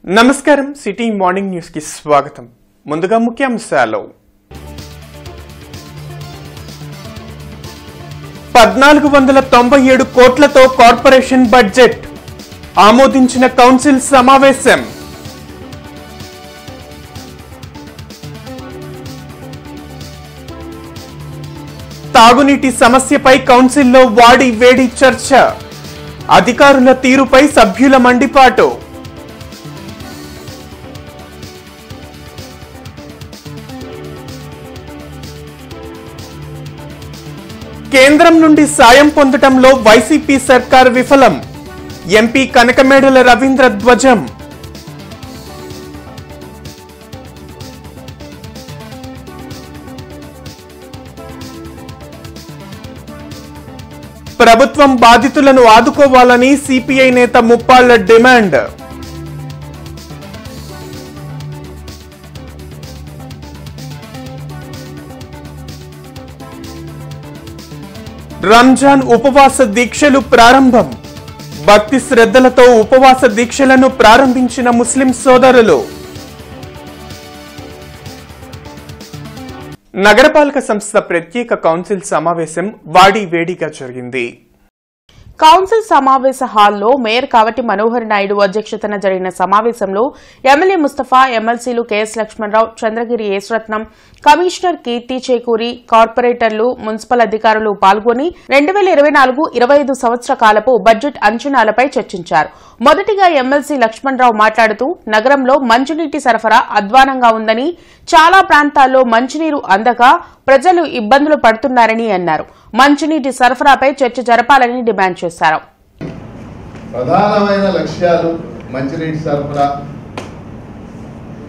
నమస్కారం city morning news కి స్వాగతం. ముందుగా ముఖ్యాంశాలు. 1497 కోట్లతో కార్పొరేషన్ బడ్జెట్ ఆమోదించిన కౌన్సిల్ సమావేశం. తాగునీటి సమస్యపై కౌన్సిల్లో వాడి వేడి చర్చ. అధికారుల తీరుపై సభ్యుల మండిపాటు. కేంద్రం నుండి సాయం పొందటంలో వైసీపీ సర్కార్ విఫలం. ఎంపీ కనకమేడల రవీంద్ర ధ్వజం. ప్రభుత్వం బాధితులను ఆదుకోవాలని సిపిఐ నేత ముప్పాళ్ల డిమాండ్. రంజాన్ ఉపవాస దీక్షలు ప్రారంభం. భక్తి శ్రద్ధలతో ఉపవాస దీక్షలను ప్రారంభించిన ముస్లిం సోదరులు. నగరపాలక సంస్థ ప్రత్యేక కౌన్సిల్ సమావేశం వాడి వేడిగా జరిగింది. కౌన్సిల్ సమావేశ హాల్లో మేయర్ కావటి మనోహర్ నాయుడు అధ్యక్షతన జరిగిన సమావేశంలో ఎమ్మెల్యే ముస్తఫా, ఎమ్మెల్సీలు కెఎస్ లక్ష్మణరావు, చంద్రగిరి యేసరత్నం, కమిషనర్ కీర్తి చేకూరి, కార్పొరేటర్లు, మున్సిపల్ అధికారులు పాల్గొని 2024-25 సంవత్సర కాలపు బడ్జెట్ అంచనాలపై చర్చించారు. మొదటిగా ఎమ్మెల్సీ లక్ష్మణరావు మాట్లాడుతూ నగరంలో మంచినీటి సరఫరా అధ్వానంగా ఉందని, చాలా ప్రాంతాల్లో మంచినీరు అందక ప్రజలు ఇబ్బందులు పడుతున్నారని అన్నారు. మంచినీటి సరఫరాపై చర్చ జరపాలని డిమాండ్ చేశారు. ప్రధానమైన లక్ష్యాలు మంచినీటి సరఫరా,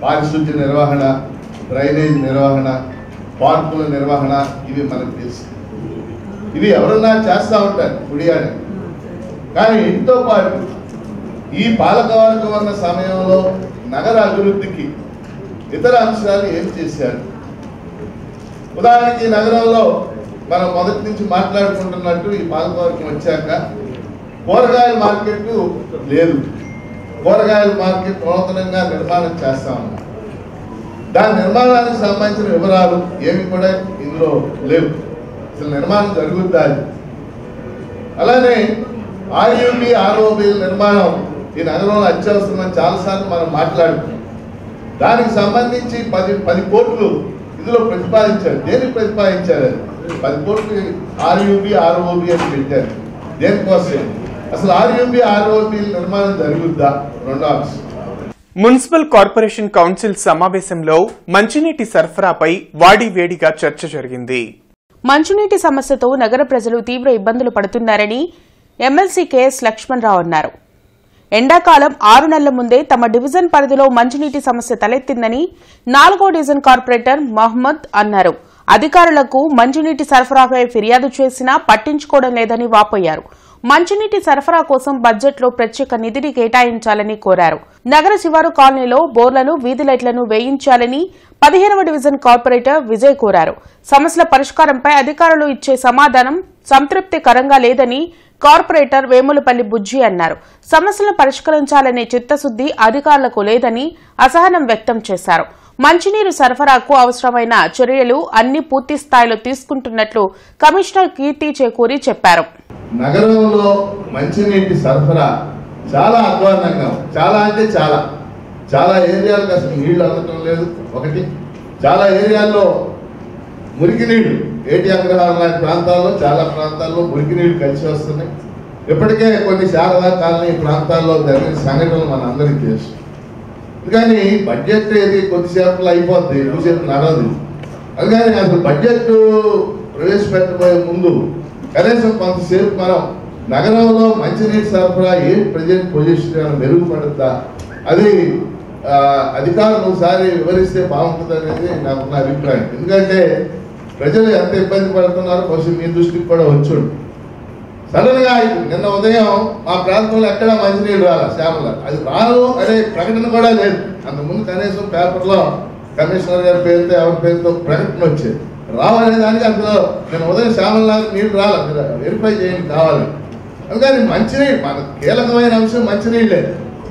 పారిశుద్ధ్య నిర్వహణ, డ్రైనేజ్ నిర్వహణ, పార్కుల నిర్వహణ, ఇవి మనకు తెలుసు. ఇవి ఎవరన్నా చేస్తూ ఉంటారు కుడియాని. కానీ ఇంతో పాటు ఈ పాలకవర్గం ఉన్న సమయంలో నగర అభివృద్ధికి ఇతర అంశాలు ఏం చేశారు? ఉదాహరణకి నగరంలో మనం మొదటి నుంచి మాట్లాడుకుంటున్నట్టు ఈ పాలకవర్గం వచ్చాక కూరగాయల మార్కెట్ లేదు. కూరగాయల మార్కెట్ నూతనంగా నిర్మాణం చేస్తా ఉన్నాం. దాని నిర్మాణానికి సంబంధించిన వివరాలు ఏమి కూడా ఇందులో లేవు. అసలు నిర్మాణం జరుగుద్దా? అలానే ఆర్యూబీ, ఆర్ఓబీ నిర్మాణం ఈ నగరంలో అత్యవసరమని చాలాసార్లు మనం మాట్లాడుకున్నాం. దానికి సంబంధించి 10 కోట్లు ఇందులో ప్రతిపాదించారు. దేనికి ప్రతిపాదించారు? 10 కోట్లు ఆర్యూబీ, ఆర్ఓబీ అని పెట్టారు. దేనికోసం? అసలు ఆర్యూబీ, ఆర్ఓబీ నిర్మాణం జరుగుద్దా? రెండో అంశం. మున్సిపల్ కార్పొరేషన్ కౌన్సిల్ సమావేశంలో మంచినీటి సరఫరాపై వాడి వేడిగా చర్చ జరిగింది. మంచినీటి సమస్యతో నగర ప్రజలు తీవ్ర ఇబ్బందులు పడుతున్నారని ఎమ్మెల్సీ కెఎస్ లక్ష్మణరావు అన్నారు. ఎండాకాలం 6 నెలల ముందే తమ డివిజన్ పరిధిలో మంచినీటి సమస్య తలెత్తిందని 4వ డివిజన్ కార్పొరేటర్ మహమ్మద్ అన్నారు. అధికారులకు మంచినీటి సరఫరాపై ఫిర్యాదు చేసినా పట్టించుకోవడం లేదని వాపోయారు. మంచినీటి సరఫరా కోసం బడ్జెట్లో ప్రత్యేక నిధిని కేటాయించాలని కోరారు. నగర శివారు కాలనీలో బోర్లను, వీధి లైట్లను వేయించాలని 15వ డివిజన్ కార్పొరేటర్ విజయ్ కోరారు. సమస్యల పరిష్కారంపై అధికారులు ఇచ్చే సమాధానం సంతృప్తికరంగా లేదని కార్పొరేటర్ వేములపల్లి బుజ్జి అన్నారు. సమస్యలను పరిష్కరించాలనే చిత్తశుద్ది అధికారులకు లేదని అసహనం వ్యక్తం చేశారు. మంచినీరు సరఫరాకు అవసరమైన చర్యలు అన్ని పూర్తి స్థాయిలో తీసుకుంటున్నట్లు కమిషనర్ కీర్తి చేకూరి చెప్పారు. నగరంలో మంచినీటి సరఫరా చాలా అధ్వానంగా, చాలా అంటే చాలా ఏరియాలకు అసలు నీళ్లు అందటం లేదు. ఒకటి, చాలా ఏరియాల్లో మురికి నీళ్లు, ఏటి అగ్రహారం లాంటి ప్రాంతాల్లో చాలా ప్రాంతాల్లో మురికి నీళ్లు కలిసి వస్తున్నాయి. ఇప్పటికే కొన్ని శారదా కాలనీ ప్రాంతాల్లో జరిగిన సంఘటనలు మన అందరికీ తెలుసు. కానీ బడ్జెట్ ఏది కొద్దిసేపట్లో అయిపోద్ది, ఎక్కువసేపు నడవదు. అందుకని అసలు బడ్జెట్ ప్రవేశపెట్టబోయే ముందు కనీసం కొంతసేపు మనం నగరంలో మంచినీటి సరఫరా ఏం ప్రజెంట్ పొజిషన్ మెరుగుపడుతుందా అది అధికారులు ఒకసారి వివరిస్తే బాగుంటుంది అనేది నాకున్న అభిప్రాయం. ఎందుకంటే ప్రజలు ఎంత ఇబ్బంది పడుతున్నారో కొంచెం మీ దృష్టికి కూడా వచ్చుండు. సడన్ గా నిన్న ఉదయం మా ప్రాంతంలో ఎక్కడా మంచినీళ్ళు రాలా, శ్యామల అది రాను అనే ప్రకటన కూడా లేదు. అంతకుముందు కనీసం పేపర్లో కమిషనర్ గారి పేరుతో ఎవరి పేరుతో ప్రకటన వచ్చేది. రావాలనే దానికి అందులో నిన్న ఉదయం శ్యామల నీళ్ళు రాలా, మీరు వెరిఫై చేయండి కావాలి. అందుకని మంచినీళ్ళు మన కీలకమైన అంశం మంచినీళ్ళే.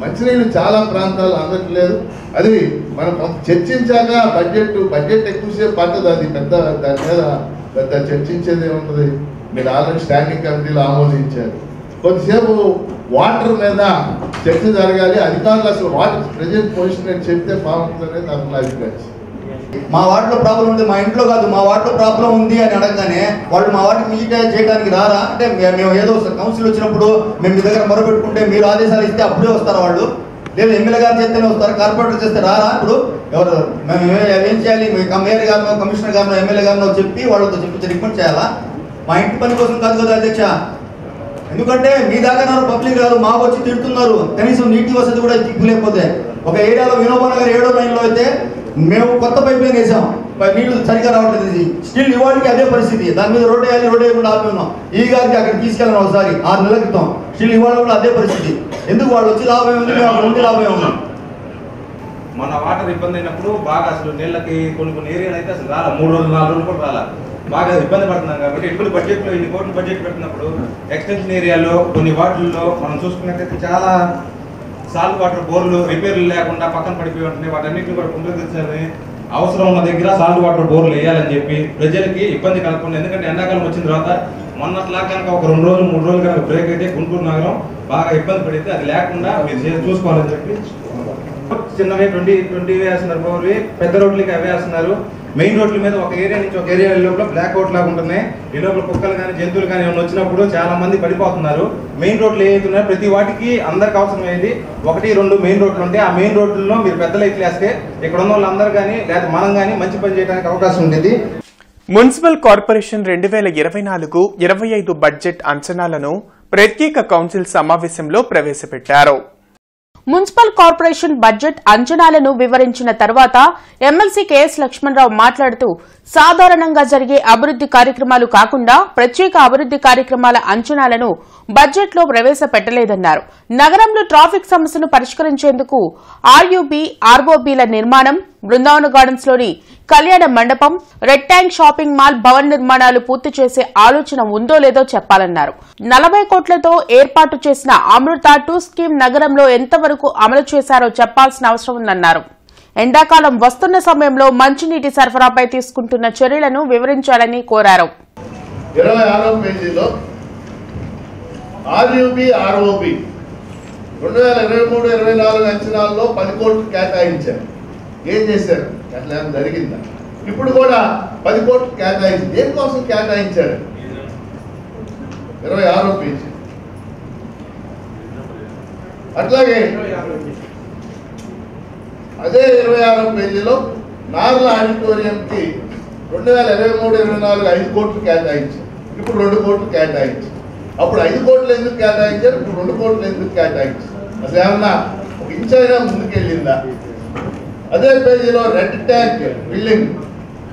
మంచినీళ్ళు చాలా ప్రాంతాలు అందట్లేదు. అది మనం చర్చించాక బడ్జెట్ ఎక్కువసేపు పట్టదు. అది దాని మీద పెద్ద చర్చించేది ఏముంటుంది. మీరు ఆల్రెడీ స్టాండింగ్ కమిటీలో ఆమోదించారు. కొద్దిసేపు వాటర్ మీద చర్చ జరగాలి. అధికారులు అసలు వాటర్ ప్రజెంట్ పొజిషన్ అని చెప్తే బాగుంటుందనే నాకు నా అభిప్రాయం. మా వార్డులో ప్రాబ్లం ఉంది, మా ఇంట్లో కాదు మా వార్డులో ప్రాబ్లం ఉంది అని అడగగానే వాళ్ళు మా వార్డుకి విజిట్ చేయడానికి రారా? అంటే మేము ఏదో కౌన్సిల్ వచ్చినప్పుడు మేము మీ దగ్గర మొరపెట్టుకుంటే మీరు ఆదేశాలు ఇస్తే అప్పుడే వస్తారా వాళ్ళు? లేదు ఎమ్మెల్యే గారు చేస్తేనే వస్తారు, కార్పొరేటర్ చేస్తే రారా? ఇప్పుడు ఎవరు మేము ఏం చేయాలి? మేయర్ గారినో కమిషనర్ గారినో ఎమ్మెల్యే గారినో చెప్పి వాళ్ళతో చెప్పి రికమెండ్ చేయాలా? మా ఇంటి పని కోసం కాదు కదా అధ్యక్ష. ఎందుకంటే మీ దాకా పబ్లిక్ గారు మాకు వచ్చి తిడుతున్నారు. కనీసం నీటి వసతి కూడా లేకపోతే ఒక ఏరియాలో వినోబా నగర్ 7వ లైన్లో అయితే మేము కొత్త పైప్ లైన్ వేసాం, నీళ్లు సరిగా రావట్లేదు. స్టిల్ ఇవాళకి అదే పరిస్థితి. దాని మీద రోడ్ వేయకుండా ఆపి ఉన్నాం. ఈ గారికి అక్కడ తీసుకెళ్ళాం ఒకసారి 6 నెలల క్రితం. స్టిల్ ఇవాళ కూడా అదే పరిస్థితి. ఎందుకు వాళ్ళు వచ్చి లాభం ఉంది, మేము అక్కడ ఉండి లాభం ఉన్నాం. మన వాటర్ ఇబ్బంది అయినప్పుడు బాగా అసలు నీళ్ళకి కొన్ని ఏరియాలు అయితే అసలు రాలా, 3 రోజులు 4 రోజులు కూడా రాలా, బాగా ఇబ్బంది పడుతున్నాం. కాబట్టి ఎటువంటి బడ్జెట్లో ఇన్ని కోట్ల బడ్జెట్ పెట్టినప్పుడు ఎక్స్టెన్షన్ ఏరియాలో కొన్ని వార్డుల్లో మనం చూసుకున్నట్టయితే చాలా సాల్ట్ వాటర్ బోర్లు రిపేర్లు లేకుండా పక్కన పడిపోయి ఉంటున్నాయి. వాటన్నిటిని కూడా పునరుద్ధరించాలని, అవసరం ఉన్న దగ్గర సాల్ట్ వాటర్ బోర్లు వేయాలని చెప్పి ప్రజలకి ఇబ్బంది కలగకుండా. ఎందుకంటే ఎండాకాలం వచ్చిన తర్వాత మొన్నట్లా కనుక ఒక 2 రోజులు 3 రోజులు కనుక బ్రేక్ అయితే గుంటూరు నగరం బాగా ఇబ్బంది పడితే అది లేకుండా మీరు చూసుకోవాలని చెప్పి చిన్నవి 20 వేస్తున్నారు బోర్లు, పెద్ద రోడ్లకి అవే వేస్తున్నారు. మెయిన్ రోడ్ల మీద ఒక ఏరియా నుంచి ఒక ఏరియా లోపల బ్లాక్ అవుట్ లాగా ఉంటున్నాయి. ఈ లోపల కుక్కలు కానీ జంతువులు కానీ ఏమైనా వచ్చినప్పుడు చాలా మంది పడిపోతున్నారు. మెయిన్ రోడ్లు ఏవైతున్నాయో ప్రతి వాటికి అందరికి అవసరమయ్యేది 1-2 మెయిన్ రోడ్లు ఉంటాయి. ఆ మెయిన్ రోడ్లలో మీరు పెద్ద లైట్లు వేస్తే ఇక్కడ ఉన్న వాళ్ళందరూ కానీ లేదా మనం కానీ మంచి పని చేయడానికి అవకాశం ఉండేది. మున్సిపల్ కార్పొరేషన్ 2024-25 బడ్జెట్ అంచనాలను ప్రత్యేక కౌన్సిల్ సమావేశంలో ప్రవేశపెట్టారు. మున్సిపల్ కార్పొరేషన్ బడ్జెట్ అంచనాలను వివరించిన తర్వాత ఎమ్మెల్సీ కెఎస్ లక్ష్మణరావు మాట్లాడుతూ సాధారణంగా జరిగే అభివృద్ది కార్యక్రమాలు కాకుండా ప్రత్యేక అభివృద్ది కార్యక్రమాల అంచనాలను బడ్జెట్లో ప్రవేశపెట్టలేదన్నారు. నగరంలో ట్రాఫిక్ సమస్యను పరిష్కరించేందుకు ఆర్యూబీ, ఆర్ఓబీల నిర్మాణం, బృందావన గార్డెన్స్ లోని కళ్యాణ మండపం, రెడ్ ట్యాంక్ షాపింగ్ మాల్ భవన నిర్మాణాలు పూర్తి చేసే ఆలోచన ఉందో లేదో చెప్పాలన్నారు. 40 కోట్లతో ఏర్పాటు చేసిన అమృత 2 స్కీమ్ నగరంలో ఎంతవరకు అమలు చేశారో చెప్పాల్సిన అవసరం ఉందన్నారు. ఎండాకాలం వస్తున్న సమయంలో మంచినీటి సరఫరాపై తీసుకుంటున్న చర్యలను వివరించాలని కోరారు. 26వ పేజీలో ఆర్యూబీ, ఆర్ఓబీ 2023-24 అంచనాల్లో 10 కోట్లు కేటాయించారు. ఏం చేశారు? అట్లా జరిగిందా? ఇప్పుడు కూడా 10 కోట్లు కేటాయించి దేనికోసం కేటాయించారు? 26వ పేజీ. అట్లాగే అదే 26వ పేజీలో నార్ల ఆడిటోరియంకి 2023-24 5 కోట్లు కేటాయించారు. ఇప్పుడు 2 కోట్లు కేటాయించారు. అప్పుడు 5 కోట్లు ఎందుకు కేటాయించారు? ఇప్పుడు 2 కోట్లు ఎందుకు కేటాయించారు? అసలు ఏమన్నా ఒక ఇంచ్ అయినా ముందుకెళ్ళిందా? అదే పేజీలో రెడ్ ట్యాంక్ బిల్డింగ్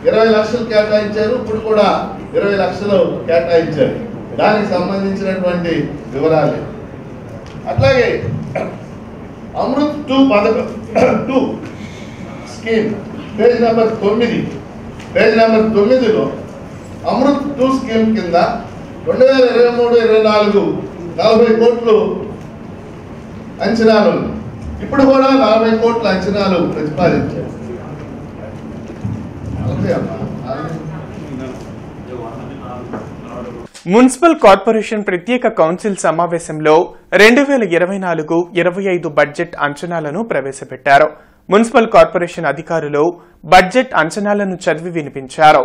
20 లక్షలు కేటాయించారు. ఇప్పుడు కూడా 20 లక్షలు కేటాయించారు. దానికి సంబంధించినటువంటి వివరాలు. అట్లాగే అమృత్ 2 పథకం 2 స్కీమ్ పేజ్ నెంబర్ 9లో అమృత్ 2 స్కీమ్ కింద 2023-24 40 కోట్లు అంచనాలు. ఇప్పుడు కూడా 40 కోట్ల అంచనాలు ప్రతిపాదించారు. మున్సిపల్ కార్పొరేషన్ ప్రత్యేక కౌన్సిల్ సమావేశంలో 2024-25 బడ్జెట్ అంచనాలను ప్రవేశపెట్టారు. మున్సిపల్ కార్పొరేషన్ అధికారులు బడ్జెట్ అంచనాలను చదివి వినిపించారు.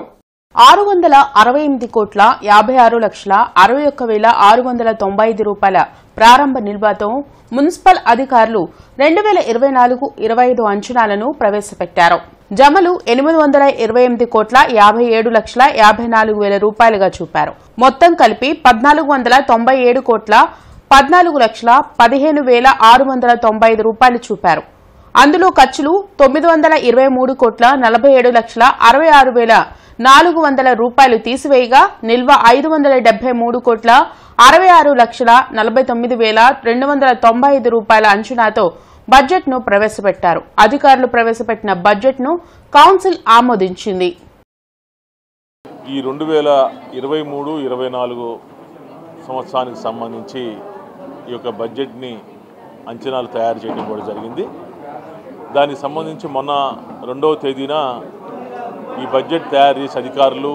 668,56,61,695 రూపాయల ప్రారంభ నిల్వతో మున్సిపల్ అధికారులు 2024-25 అంచనాలను ప్రవేశపెట్టారు. జమలు 828,57,54,000 రూపాయలుగా చూపారు. మొత్తం కలిపి 1,497,15,15,695 రూపాయలు చూపారు. అందులో ఖర్చులు 947,47,66,400 రూపాయలు తీసివేయగా నిల్వ 573,46,49,295 రూపాయల అంచనాతో బడ్జెట్ ను ప్రవేశపెట్టారు. అధికారులు ప్రవేశపెట్టిన బడ్జెట్ ను కౌన్సిల్ ఆమోదించింది. ఈ 2023-24 సంవత్సరానికి సంబంధించి ఈ యొక్క బడ్జెట్ని అంచనాలు తయారు చేయడం కూడా జరిగింది. దానికి సంబంధించి మొన్న 2వ తేదీన ఈ బడ్జెట్ తయారు చేసే అధికారులు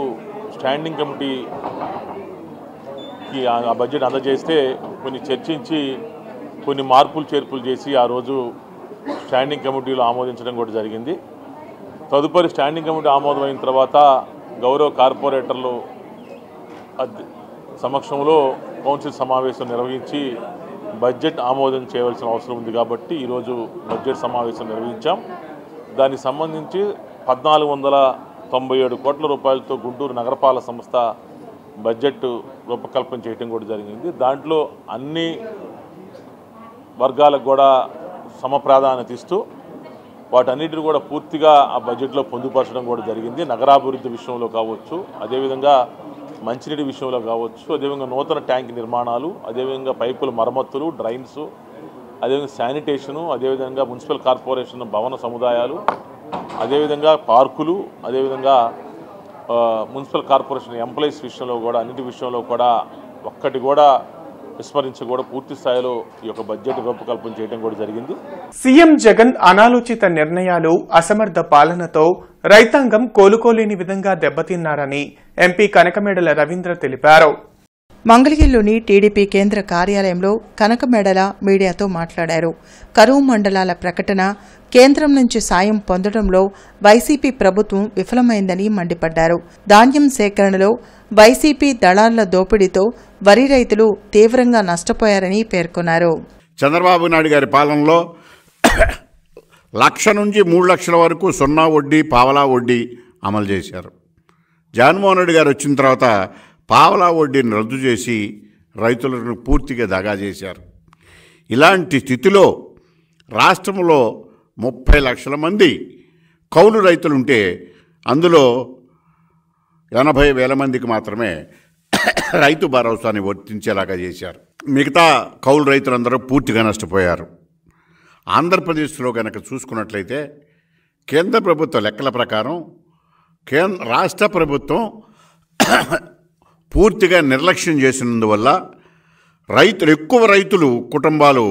స్టాండింగ్ కమిటీకి ఆ బడ్జెట్ అందజేస్తే కొన్ని చర్చించి కొన్ని మార్పులు చేర్పులు చేసి ఆ రోజు స్టాండింగ్ కమిటీలో ఆమోదించడం కూడా జరిగింది. తదుపరి స్టాండింగ్ కమిటీ ఆమోదమైన తర్వాత గౌరవ కార్పొరేటర్లు సమక్షంలో కౌన్సిల్ సమావేశం నిర్వహించి బడ్జెట్ ఆమోదం చేయవలసిన అవసరం ఉంది కాబట్టి ఈరోజు బడ్జెట్ సమావేశం నిర్వహించాం. దానికి సంబంధించి 1497 కోట్ల రూపాయలతో గుంటూరు నగరపాలక సంస్థ బడ్జెట్ రూపకల్పన చేయడం కూడా జరిగింది. దాంట్లో అన్ని వర్గాలకు కూడా సమప్రాధాన్యత ఇస్తూ వాటన్నిటిని కూడా పూర్తిగా ఆ బడ్జెట్లో పొందుపరచడం కూడా జరిగింది. నగరాభివృద్ధి విషయంలో కావచ్చు, అదేవిధంగా మంచినీటి విషయంలో కావచ్చు, అదేవిధంగా నూతన ట్యాంక్ నిర్మాణాలు, అదేవిధంగా పైపుల మరమ్మతులు, డ్రైన్స్, అదేవిధంగా శానిటేషను, అదేవిధంగా మున్సిపల్ కార్పొరేషన్ భవన సముదాయాలు, అదేవిధంగా పార్కులు, అదేవిధంగా మున్సిపల్ కార్పొరేషన్ ఎంప్లాయీస్ విషయంలో కూడా అన్నిటి విషయంలో కూడా ఒక్కటి కూడా విస్మరించి కూడా పూర్తి స్థాయిలో ఈ యొక్క బడ్జెట్ రూపకల్పన చేయడం కూడా జరిగింది. సీఎం జగన్ అనాలోచిత నిర్ణయాలు, అసమర్థ పాలనతో రైతాంగం కోలుకోలేని విధంగా దెబ్బతిన్నారని ఎంపీ కనకమేడల రవీంద్ర తెలిపారు. మంగళగిరిలోని టీడీపీ కేంద్ర కార్యాలయంలో కనకమేడల మీడియాతో మాట్లాడారు. కరువు మండలాల ప్రకటన, కేంద్రం నుంచి సాయం పొందడంలో వైసీపీ ప్రభుత్వం విఫలమైందని మండిపడ్డారు. ధాన్యం సేకరణలో వైసీపీ దళారుల దోపిడీతో వరి రైతులు తీవ్రంగా నష్టపోయారని పేర్కొన్నారు. చంద్రబాబు నాయుడు గారి పాలనలో 1,00,000 నుంచి 3 లక్షల వరకు సున్నా వడ్డీ, పావలా వడ్డీ అమలు చేశారు. జగన్మోహన్ రెడ్డి గారు వచ్చిన తర్వాత పావలా వడ్డీని రద్దు చేసి రైతులను పూర్తిగా దగా చేశారు. ఇలాంటి స్థితిలో రాష్ట్రంలో 30 లక్షల మంది కౌలు రైతులుంటే అందులో 80,000 మందికి మాత్రమే రైతు భరోసాని వర్తించేలాగా చేశారు. మిగతా కౌలు రైతులందరూ పూర్తిగా నష్టపోయారు. ఆంధ్రప్రదేశ్లో కనుక చూసుకున్నట్లయితే కేంద్ర ప్రభుత్వ లెక్కల ప్రకారం రాష్ట్ర ప్రభుత్వం పూర్తిగా నిర్లక్ష్యం చేసినందువల్ల ఎక్కువ రైతులు కుటుంబాలు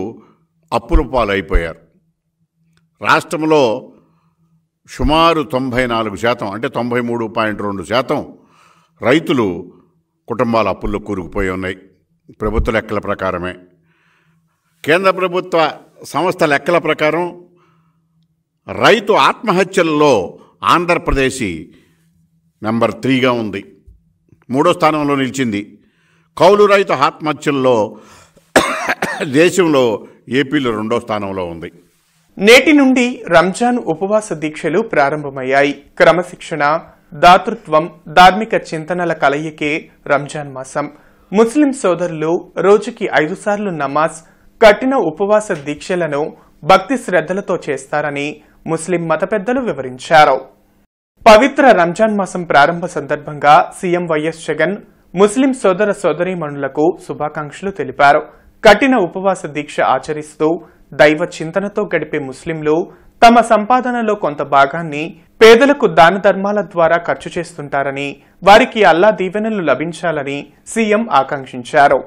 అప్పుల పాలైపోయారు. రాష్ట్రంలో సుమారు 94% అంటే 93.2% రైతులు కుటుంబాల అప్పుల్లో కూరుకుపోయి ఉన్నాయి. ప్రభుత్వ లెక్కల ప్రకారమే. కేంద్ర ప్రభుత్వ సంస్థ లెక్కల ప్రకారం రైతు ఆత్మహత్యల్లో ఆంధ్రప్రదేశ్ నెంబర్ 3గా ఉంది, 3వ స్థానంలో నిలిచింది. కౌలు రైతు ఆత్మహత్యల్లో దేశంలో ఏపీలో 2వ స్థానంలో ఉంది. నేటి నుండి రంజాన్ ఉపవాస దీక్షలు ప్రారంభమయ్యాయి. క్రమశిక్షణ, దాతృత్వం, ధార్మిక చింతనల కలయికే రంజాన్ మాసం. ముస్లిం సోదరులు రోజుకి 5 సార్లు నమాజ్, కఠిన ఉపవాస దీక్షలను భక్తి శ్రద్ధలతో చేస్తారని ముస్లిం మత పెద్దలు వివరించారు. పవిత్ర రంజాన్ మాసం ప్రారంభ సందర్భంగా సీఎం వైఎస్ జగన్ ముస్లిం సోదర సోదరీమణులకు శుభాకాంక్షలు తెలిపారు. కఠిన ఉపవాస దీక్ష ఆచరిస్తూ దైవ చింతనతో గడిపే ముస్లింలు తమ సంపాదనలో కొంత భాగాన్ని పేదలకు దాన ధర్మాల ద్వారా ఖర్చు చేస్తుంటారని, వారికి అల్లా దీవెనలు లభించాలని సీఎం ఆకాంక్షించారు.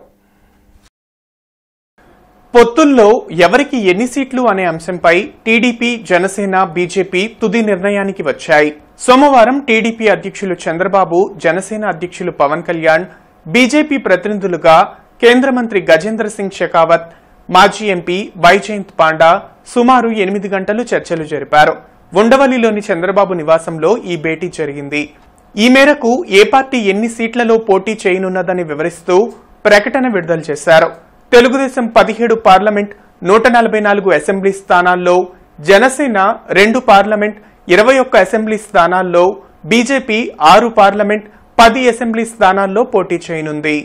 పొత్తుల్లో ఎవరికి ఎన్ని సీట్లు అనే అంశంపై టీడీపీ, జనసేన, బీజేపీ తుది నిర్ణయానికి వచ్చాయి. సోమవారం టీడీపీ అధ్యక్షులు చంద్రబాబు, జనసేన అధ్యక్షులు పవన్ కళ్యాణ్, బీజేపీ ప్రతినిధులుగా కేంద్ర మంత్రి గజేంద్ర సింగ్ షెకావత్, మాజీ ఎంపీ వైజయంత్ పాండా సుమారు 8 గంటలు చర్చలు జరిపారు. ఉండవల్లిలోని చంద్రబాబు నివాసంలో ఈ భేటీ జరిగింది. ఈ మేరకు ఏ పార్టీ ఎన్ని సీట్లలో పోటీ చేయనున్నదని వివరిస్తూ ప్రకటన విడుదల చేశారు. తెలుగుదేశం 17 పార్లమెంట్, 144 అసెంబ్లీ స్థానాల్లో, జనసేన 2 పార్లమెంట్, 21 అసెంబ్లీ స్థానాల్లో, బీజేపీ 6 పార్లమెంట్, 10 అసెంబ్లీ స్థానాల్లో పోటీ చేయనుంది.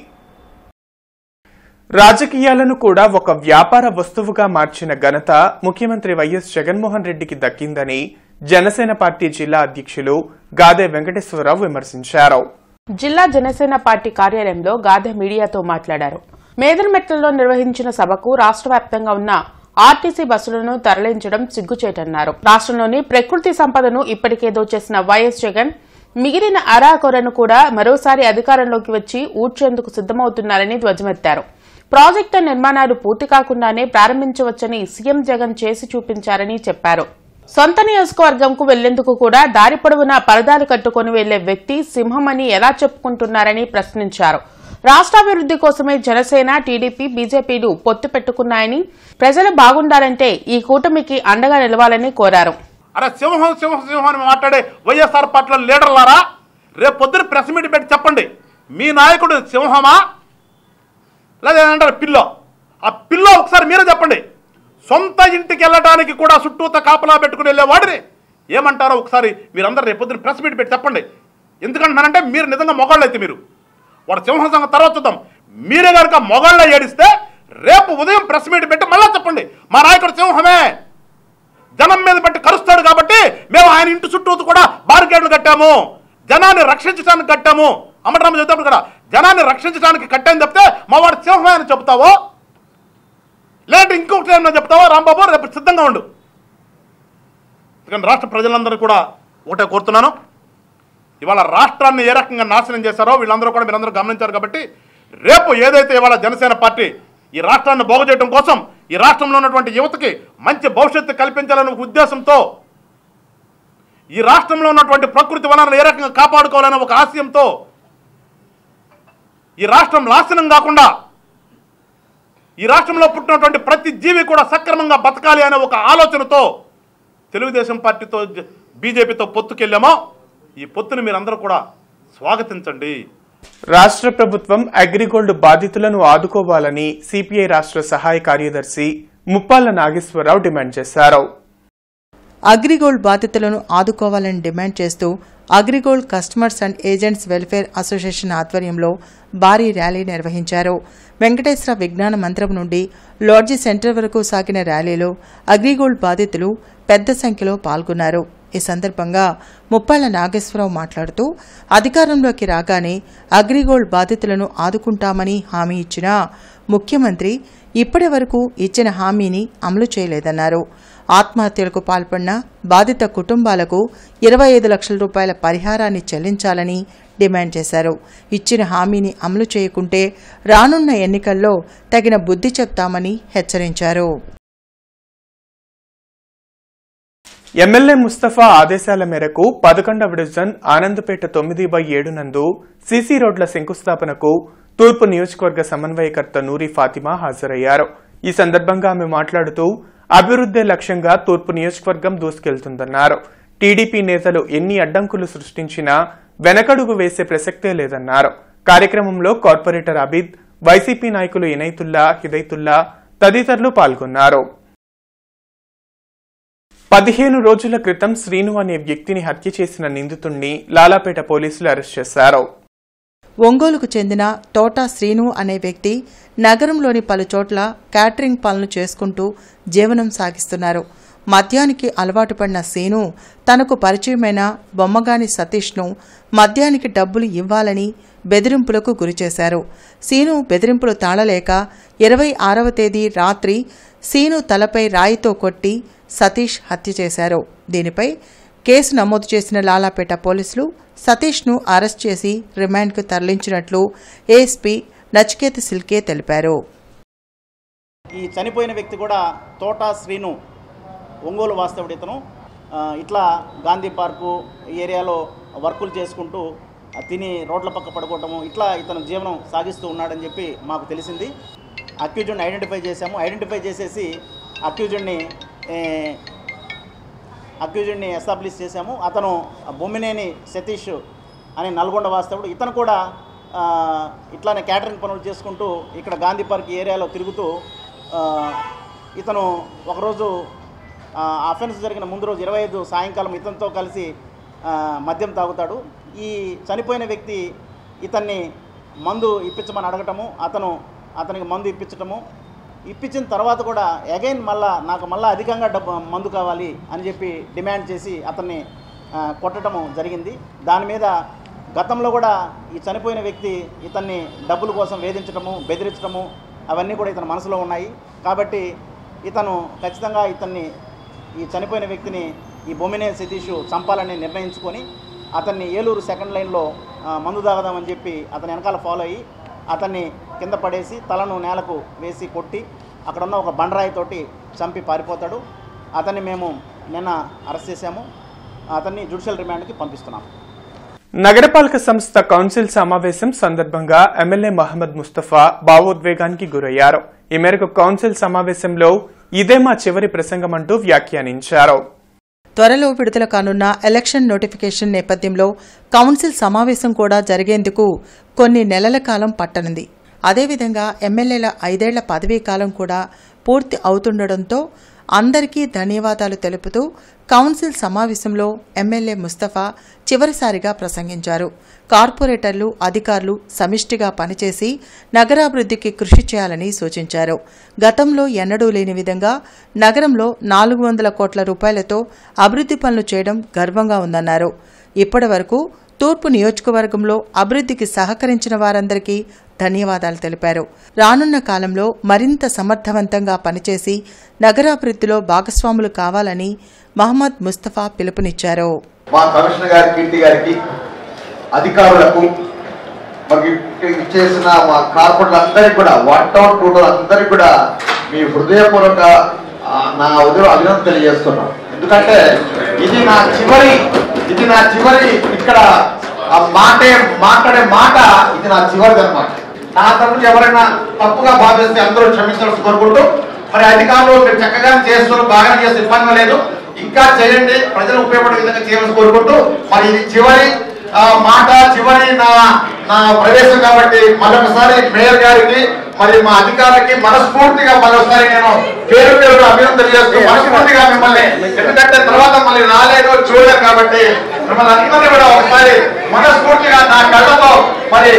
రాజకీయాలను కూడా ఒక వ్యాపార వస్తువుగా మార్చిన ఘనత ముఖ్యమంత్రి వైఎస్ జగన్మోహన్ రెడ్డికి దక్కిందని జనసేన పార్టీ జిల్లా అధ్యక్షులు గాదె వెంకటేశ్వరరావు విమర్శించారు. జిల్లా జనసేన పార్టీ కార్యాలయంలో గాదె మీడియాతో మాట్లాడారు. మేదరమెట్లలో నిర్వహించిన సభకు రాష్ట్ర వ్యాప్తంగా ఉన్న ఆర్టీసీ బస్సులను తరలించడం సిగ్గుచేటన్నారు. రాష్ట్రంలోని ప్రకృతి సంపదను ఇప్పటికే దోచేసిన వైఎస్ జగన్ మిగిలిన అరాకొరను కూడా మరోసారి అధికారంలోకి వచ్చి ఊడ్చేందుకు సిద్దమవుతున్నారని ధ్వజమెత్తారు. ప్రాజెక్టు నిర్మాణాలు పూర్తి కాకుండానే ప్రారంభించవచ్చని సీఎం జగన్ చేసి చూపించారని చెప్పారు. సొంత నియోజకవర్గంకు వెళ్లేందుకు కూడా దారి పొడవునా పరదాలు కట్టుకుని వెళ్లే వ్యక్తి సింహమని ఎలా చెప్పుకుంటున్నారని ప్రశ్నించారు. రాష్ట్రాభివృద్ది కోసమే జనసేన, టీడీపీ, బీజేపీలు పొత్తు పెట్టుకున్నాయని, ప్రజలు బాగుండాలంటే ఈ కూటమికి అండగా నిలవాలని కోరారు. అరే సింహం సింహం సింహం అని మాట్లాడే వైఎస్ఆర్ పార్టీల లీడర్లారా, రేపు పొద్దున ప్రెస్ మీట్ పెట్టి చెప్పండి, మీ నాయకుడు సింహమా లేదంటారు పిల్లో? ఆ పిల్లో ఒకసారి మీరే చెప్పండి. సొంత ఇంటికి వెళ్ళడానికి కూడా చుట్టూత కాపలా పెట్టుకుని వెళ్ళేవాడిని ఏమంటారో ఒకసారి మీరందరూ రేపు పొద్దున ప్రెస్ మీట్ పెట్టి చెప్పండి. ఎందుకంటున్నానంటే మీరు నిజంగా మొగాళ్ళు అయితే మీరు వాడు సింహం సంగతి తర్వాత చూద్దాం. మీరే కనుక మొగాళ్ళ ఏడిస్తే రేపు ఉదయం ప్రెస్ మీట్ పెట్టి మళ్ళీ చెప్పండి మా నాయకుడు సింహమే, జనం మీద పెట్టి కరుస్తాడు కాబట్టి మేము ఆయన ఇంటి చుట్టూ కూడా బారికేడ్లు కట్టాము, జనాన్ని రక్షించడానికి కట్టాము. అమ్మటరామ చెబుతాడు కదా, జనాన్ని రక్షించడానికి కట్టాను చెప్తే మా వాడు సింహమే అని చెప్తావో లేదంటే ఇంకొకటి ఏమన్నా చెప్తావో రాంబాబు రేపు సిద్ధంగా ఉండు. ఎందుకంటే రాష్ట్ర ప్రజలందరూ కూడా ఒకటే కోరుతున్నాను, ఇవాళ రాష్ట్రాన్ని ఏ రకంగా నాశనం చేశారో వీళ్ళందరూ కూడా మీరందరూ గమనించారు. కాబట్టి రేపు ఏదైతే ఇవాళ జనసేన పార్టీ ఈ రాష్ట్రాన్ని బాగు చేయడం కోసం, ఈ రాష్ట్రంలో ఉన్నటువంటి యువతకి మంచి భవిష్యత్తు కల్పించాలనే ఉద్దేశంతో, ఈ రాష్ట్రంలో ఉన్నటువంటి ప్రకృతి వనరులు ఏ రకంగా కాపాడుకోవాలనే ఒక ఆశయంతో, ఈ రాష్ట్రం నాశనం కాకుండా ఈ రాష్ట్రంలో పుట్టినటువంటి ప్రతి జీవి కూడా సక్రమంగా బతకాలి అనే ఒక ఆలోచనతో తెలుగుదేశం పార్టీతో బీజేపీతో పొత్తుకెళ్ళామో ఈ పొత్తుని మీరందరూ కూడా స్వాగతించండి. రాష్ట్ర ప్రభుత్వం అగ్రిగోల్డ్ బాధితులను ఆదుకోవాలని సిపిఐ రాష్ట్ర సహాయ కార్యదర్శి ముప్పాళ్ల నాగేశ్వరరావు డిమాండ్ చేశారు. అగ్రిగోల్డ్ బాధితులను ఆదుకోవాలని డిమాండ్ చేస్తూ AgriGold customers and agents welfare association ఆధ్వర్యంలో భారీ ర్యాలీ నిర్వహించారు. వెంకటేశ్వర విజ్ఞాన మందిరం నుండి లాడ్జీ సెంటర్ వరకు సాగిన ర్యాలీలో అగ్రిగోల్డ్ బాధితులు పెద్ద సంఖ్యలో పాల్గొన్నారు. ఈ సందర్భంగా ముప్పాళ్ల నాగేశ్వరరావు మాట్లాడుతూ అధికారంలోకి రాగానే అగ్రిగోల్డ్ బాధితులను ఆదుకుంటామని హామీ ఇచ్చినా ముఖ్యమంత్రి ఇప్పటి వరకు ఇచ్చిన హామీని అమలు చేయలేదన్నారు. ఆత్మహత్యలకు పాల్పడిన బాధిత కుటుంబాలకు 25 లక్షల రూపాయల పరిహారాన్ని చెల్లించాలని డిమాండ్ చేశారు. ఇచ్చిన హామీని అమలు చేయకుంటే రానున్న ఎన్నికల్లో తగిన బుద్ధి చెప్తామని హెచ్చరించారు. ఎమ్మెల్యే ముస్తఫా ఆదేశాల మేరకు 11వ డివిజన్ ఆనందపేట 9/7 నందు సీసీ రోడ్ల శంకుస్థాపనకు తూర్పు నియోజకవర్గ సమన్వయకర్త నూరి ఫాతిమా హాజరయ్యారు. ఈ సందర్భంగా ఆమె మాట్లాడుతూ అభివృద్ధి లక్ష్యంగా తూర్పు నియోజకవర్గం దూసుకెళ్తుందన్నారు. టీడీపీ నేతలు ఎన్ని అడ్డంకులు సృష్టించినా వెనకడుగు వేసే ప్రసక్తే లేదన్నారు. కార్యక్రమంలో కార్పొరేటర్ అబీద్, వైసీపీ నాయకులు ఇనైతుల్లా, హిదైతుల్లా తదితరులు పాల్గొన్నారు. 15 రోజుల క్రితం శ్రీను అనే వ్యక్తిని హత్య చేసిన నిందితుడిని లాలాపేట పోలీసులు అరెస్ట్ చేశారు. ఒంగోలుకు చెందిన తోటా శ్రీను అనే వ్యక్తి నగరంలోని పలుచోట్ల క్యాటరింగ్ పనులు చేసుకుంటూ జీవనం సాగిస్తున్నారు. మద్యానికి అలవాటు పడిన శ్రీను తనకు పరిచయమైన బొమ్మగాని సతీష్ను మద్యానికి డబ్బులు ఇవ్వాలని బెదిరింపులకు గురిచేశారు. శ్రీను బెదిరింపులు తాళలేక 26వ తేదీ రాత్రి శ్రీను తలపై రాయితో కొట్టి సతీష్ హత్య చేశారు. దీనిపై కేసు నమోదు చేసిన లాలాపేట పోలీసులు సతీష్ను అరెస్ట్ చేసి రిమాండ్కు తరలించినట్లు ఏఎస్పీ నచికేత సిల్కే తెలిపారు. ఈ చనిపోయిన వ్యక్తి కూడా తోటా శ్రీను, ఒంగోలు వాస్తవుడు. ఇతను ఇట్లా గాంధీ పార్కు ఏరియాలో వర్కులు చేసుకుంటూ తిని రోడ్ల పక్క పడుకోవటము, ఇట్లా ఇతను జీవనం సాగిస్తూ ఉన్నాడని చెప్పి మాకు తెలిసింది. అక్యూజ్డ్ని ఐడెంటిఫై చేశాము. ఐడెంటిఫై చేసేసి అక్యూజ్డ్ని ఎస్టాబ్లిష్ చేశాము. అతను బొమ్మినేని సతీష్ అని నల్గొండ వాస్తవుడు. ఇతను కూడా ఇట్లానే క్యాటరింగ్ పనులు చేసుకుంటూ ఇక్కడ గాంధీ పార్క్ ఏరియాలో తిరుగుతూ ఇతను ఒకరోజు అఫెన్స్ జరిగిన ముందు రోజు 25 సాయంకాలం ఇతనితో కలిసి మద్యం తాగుతాడు. ఈ చనిపోయిన వ్యక్తి ఇతన్ని మందు ఇప్పించమని అడగటము, అతనికి మందు ఇప్పించటము, ఇప్పించిన తర్వాత కూడా అగైన్ నాకు అధికంగా మందు కావాలి అని చెప్పి డిమాండ్ చేసి అతన్ని కొట్టడము జరిగింది. దాని మీద గతంలో కూడా ఈ చనిపోయిన వ్యక్తి ఇతన్ని డబ్బుల కోసం వేధించడము, బెదిరించడము అవన్నీ కూడా ఇతని మనసులో ఉన్నాయి. కాబట్టి ఇతను ఖచ్చితంగా ఈ చనిపోయిన వ్యక్తిని ఈ బొమ్మినేని సతీష్ చంపాలని నిర్ణయించుకొని అతన్ని ఏలూరు సెకండ్ లైన్లో మందు తాగదామని చెప్పి అతని వెనకాల ఫాలో అయ్యి అతన్ని కింద పడేసి తలను నేలకు వేసి కొట్టి అక్కడ ఉన్న ఒక బండరాయితోటి చంపి పారిపోతాడు. అతన్ని మేము నిన్న అరెస్ట్ చేశాము. అతన్ని జ్యుడిషియల్ రిమాండ్కి పంపిస్తున్నాం. నగరపాలక సంస్థ కౌన్సిల్ సమావేశం సందర్భంగా ఎమ్మెల్యే మహమ్మద్ ముస్తఫా భావోద్వేగానికి గురయ్యారు. ఈ మేరకు కౌన్సిల్ సమావేశంలో ఇదే మా చివరి ప్రసంగమంటూ వ్యాఖ్యానించారు. త్వరలో విడుదల కానున్న ఎలక్షన్ నోటిఫికేషన్ నేపథ్యంలో కౌన్సిల్ సమావేశం కూడా జరిగేందుకు కొన్ని నెలల కాలం పట్టనుంది. అదేవిధంగా ఎమ్మెల్యేల 5 ఏళ్ల పదవీ కాలం కూడా పూర్తి అవుతుండటంతో అందరికీ ధన్యవాదాలు తెలుపుతూ కౌన్సిల్ సమావేశంలో ఎమ్మెల్యే ముస్తఫా చివరిసారిగా ప్రసంగించారు. కార్పొరేటర్లు, అధికారులు సమిష్టిగా పనిచేసి నగరాభివృద్ధికి కృషి చేయాలని సూచించారు. గతంలో ఎన్నడూ లేని విధంగా నగరంలో 400 కోట్ల రూపాయలతో అభివృద్ధి పనులు చేయడం గర్వంగా ఉందన్నారు. ఇప్పటి వరకు తూర్పు నియోజకవర్గంలో అభివృద్ధికి సహకరించిన వారందరికీ ధన్యవాదాలు తెలిపారు. రానున్న కాలంలో మరింత సమర్థవంతంగా పనిచేసి నగరాభివృద్ధిలో భాగస్వాములు కావాలని మహమ్మద్ ముస్తఫా పిలుపునిచ్చారు. మా కమిషనర్ గారికి, కీర్తి గారికి, అధికారులకు, మాకు చేసిన మా కార్పొరేటర్లందరికీ కూడా 1 టౌన్ 2 టౌన్ అందరికీ కూడా మీ హృదయపూర్వక నా అభినందన తెలియజేస్తున్నాను. ఎందుకంటే ఇది నా చివరి ఇక్కడ మాట్లాడే మాట ఇది నా చివరిది అనమాట. నా తరఫున ఎవరైనా తప్పుగా భావిస్తే అందరూ క్షమించాల్సి కోరుకుంటూ, మరి అధికారులు మీరు చక్కగా చేస్తున్నారు, బాగా చేస్తే ఇబ్బంది లేదు, ఇంకా చేయండి, ప్రజలకు ఉపయోగపడే విధంగా చేయాల్సి కోరుకుంటూ, మరి ఇది చివరి మాట, చివరి నా ప్రవేశం కాబట్టి మరొకసారి మేయర్ గారికి మరి మా అధికారులకి మనస్ఫూర్తిగా మరొకసారి నేను పేరు అభినందన తెలియజేస్తూ మనస్ఫూర్తిగా మిమ్మల్ని, ఎందుకంటే తర్వాత మళ్ళీ రాలేదు చూడలేదు కాబట్టి మిమ్మల్ని అందరినీ కూడా ఒకసారి మనస్ఫూర్తిగా నా కళ్ళతో మరి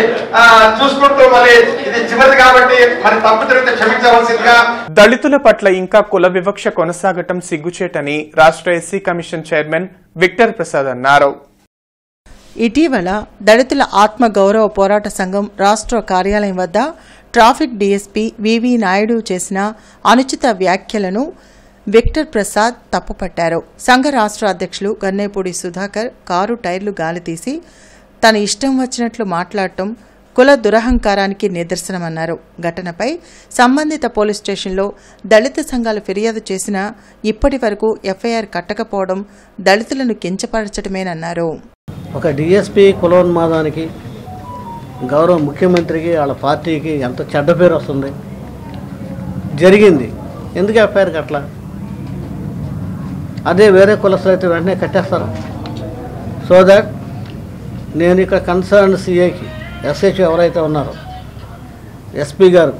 చూసుకుంటూ, మరి ఇది చివరిది కాబట్టి మరి తప్పు జరిగితే క్షమించవలసిందిగా. దళితుల పట్ల ఇంకా కుల వివక్ష కొనసాగటం సిగ్గుచేటని రాష్ట్ర SC commission chairman Victor Prasad అన్నారు. ఇటీవల దళితుల ఆత్మ గౌరవ పోరాట సంఘం రాష్ట్ర కార్యాలయం వద్ద ట్రాఫిక్ డీఎస్పీ వివి నాయుడు చేసిన అనుచిత వ్యాఖ్యలను విక్టర్ ప్రసాద్ తప్పుపట్టారు. సంఘ రాష్ట్ర అధ్యక్షులు గన్నేపూడి సుధాకర్ కారు టైర్లు గాలితీసి తన ఇష్టం వచ్చినట్లు మాట్లాడటం కుల దురహంకారానికి నిదర్శనమన్నారు. ఘటనపై సంబంధిత పోలీస్ స్టేషన్లో దళిత సంఘాలు ఫిర్యాదు చేసినా ఇప్పటి వరకు ఎఫ్ఐఆర్ కట్టకపోవడం దళితులను కించపరచడమేనన్నారు. ఒక డిఎస్పీ కులోన్మాదానికి గౌరవ ముఖ్యమంత్రికి వాళ్ళ పార్టీకి ఎంత చెడ్డ పేరు వస్తుంది. జరిగింది, ఎందుకు ఎఫ్ఐఆర్ కట్టలా? అదే వేరే కులస్తులు అయితే వెంటనే కట్టేస్తారా? సో దట్ నేను ఇక్కడ కన్సర్న్ సిఐకి, ఎస్హెచ్ ఎవరైతే ఉన్నారో ఎస్పీ గారు,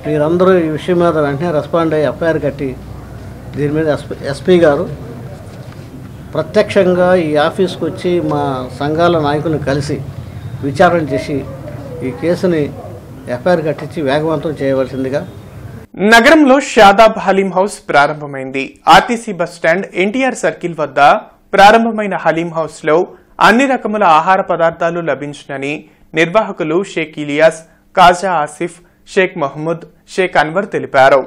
మీరందరూ ఈ విషయం మీద వెంటనే రెస్పాండ్ అయ్యి ఎఫ్ఐఆర్ కట్టి దీని మీద ఎస్పీ గారు ప్రత్యక్షంగా ఈ ఆఫీస్కి వచ్చి మా సంఘాల నాయకులను కలిసి విచారణ చేసి ఈ కేసుని ఎఫ్ఐఆర్ కట్టించి వేగవంతం చేయవలసిందిగా. నగరంలో షాదాబ్ హలీం హౌస్ ప్రారంభమైంది. ఆర్టీసీ బస్టాండ్, ఎన్టీఆర్ సర్కిల్ వద్ద ప్రారంభమైన హలీం హౌస్ లో అన్ని రకముల ఆహార పదార్థాలు లభించునని నిర్వాహకులు షేక్ ఇలియాస్, కాజా ఆసిఫ్, షేక్ మహమూద్, షేక్ అన్వర్ తెలిపారు.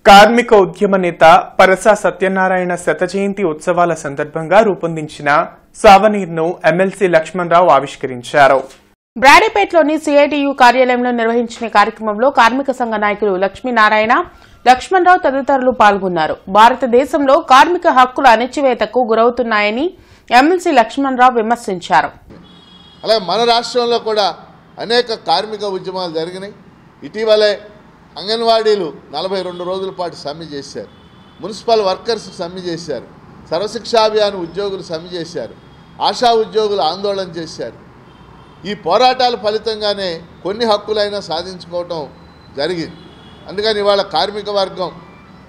కార్మిక ఉద్యమ నేత పరసా సత్యనారాయణ శత జయంతి ఉత్సవాల సందర్భంగా రూపొందించిన సావనీర్ను ఎమ్మెల్సీ లక్ష్మణరావు ఆవిష్కరించారు. బ్రాడీపేటలోని సిఐటియు కార్యాలయంలో నిర్వహించిన కార్యక్రమంలో కార్మిక సంఘ నాయకులు లక్ష్మీనారాయణ, లక్ష్మణరావు తదితరులు పాల్గొన్నారు. భారతదేశంలో కార్మిక హక్కుల అణచివేతకు గురవుతున్నాయని ఎమ్మెల్సీ లక్ష్మణరావు విమర్శించారు. అలాగే మన రాష్ట్రంలో కూడా అనేక కార్మిక ఉద్యమాలు జరిగినాయి. ఇటీవలే అంగన్వాడీలు 42 రోజుల పాటు సమ్మె చేశారు. మున్సిపల్ వర్కర్స్ సమ్మె చేశారు. సర్వశిక్షాభియాన్ ఉద్యోగులు సమ్మె చేశారు. ఆశా ఉద్యోగులు ఆందోళన చేశారు. ఈ పోరాటాల ఫలితంగానే కొన్ని హక్కులైనా సాధించుకోవటం జరిగింది. అందుకని ఇవాళ కార్మిక వర్గం